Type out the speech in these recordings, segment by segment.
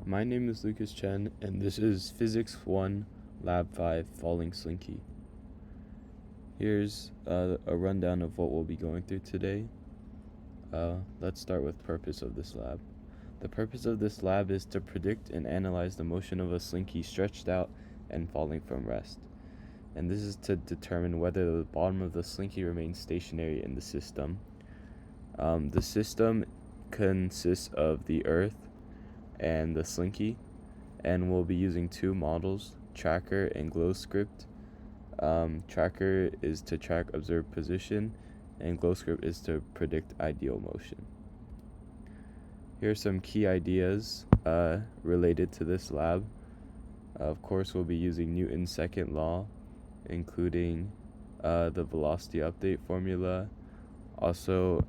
My name is Lucas Chen, and this is Physics 1, Lab 5, Falling Slinky. Here's a rundown of what we'll be going through today. Let's start with purpose of this lab. The purpose of this lab is to predict and analyze the motion of a slinky stretched out and falling from rest. And this is to determine whether the bottom of the slinky remains stationary in the system. The system consists of the Earth and the slinky, and we'll be using two models, tracker and Glowscript. Tracker is to track observed position, and Glowscript is to predict ideal motion. Here are some key ideas related to this lab. Of course, we'll be using Newton's second law, including the velocity update formula, also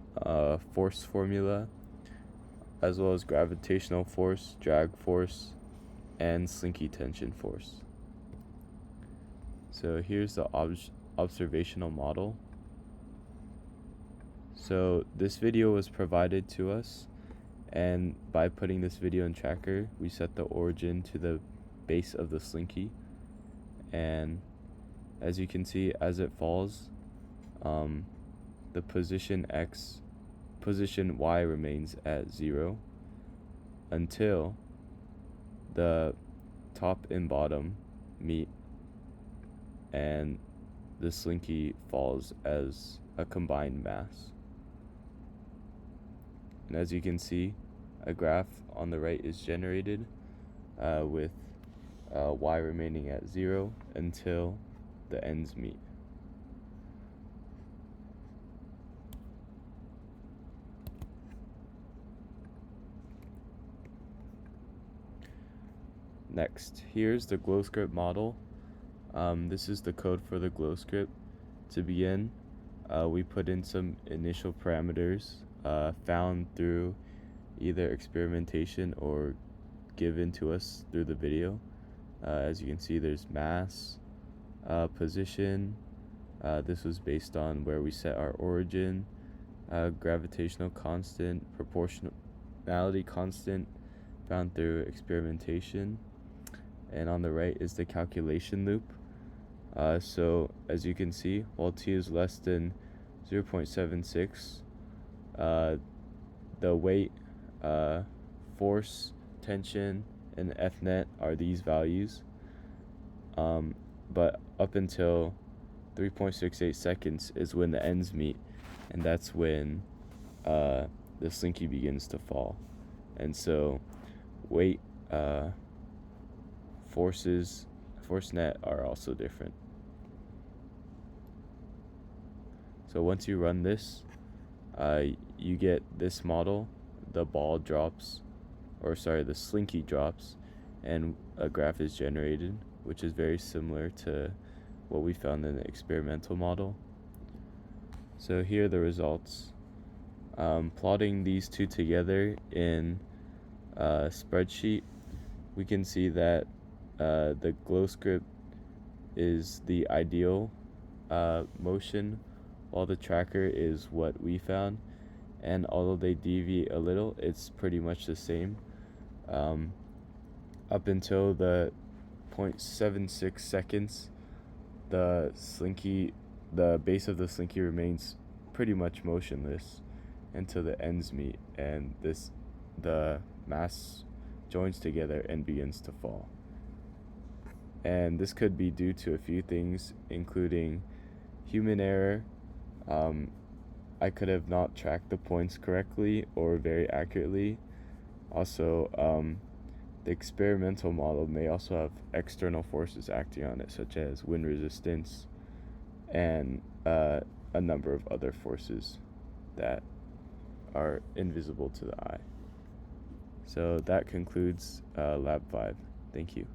force formula, as well as gravitational force, drag force, and slinky tension force. So here's the observational model. So this video was provided to us, and by putting this video in tracker, we set the origin to the base of the slinky, and as you can see, as it falls, the position Y remains at 0 until the top and bottom meet and the slinky falls as a combined mass. And as you can see, a graph on the right is generated with Y remaining at 0 until the ends meet. Next, here's the Glowscript model. This is the code for the Glowscript. To begin, we put in some initial parameters found through either experimentation or given to us through the video. As you can see, there's mass, position. This was based on where we set our origin, gravitational constant, proportionality constant found through experimentation. And on the right is the calculation loop. So as you can see, while t is less than 0.76, the weight, force, tension, and F net are these values. But up until 3.68 seconds is when the ends meet, and that's when the slinky begins to fall. And so weight, force net are also different. So once you run this, you get this model. The slinky drops, and a graph is generated, which is very similar to what we found in the experimental model. So here are the results. Plotting these two together in a spreadsheet, we can see that the Glowscript is the ideal motion, while the tracker is what we found. And although they deviate a little, it's pretty much the same. Up until the 0.76 seconds, the base of the slinky remains pretty much motionless until the ends meet and the mass joins together and begins to fall. And this could be due to a few things, including human error. I could have not tracked the points correctly or very accurately. Also, the experimental model may also have external forces acting on it, such as wind resistance and a number of other forces that are invisible to the eye. So that concludes Lab 5. Thank you.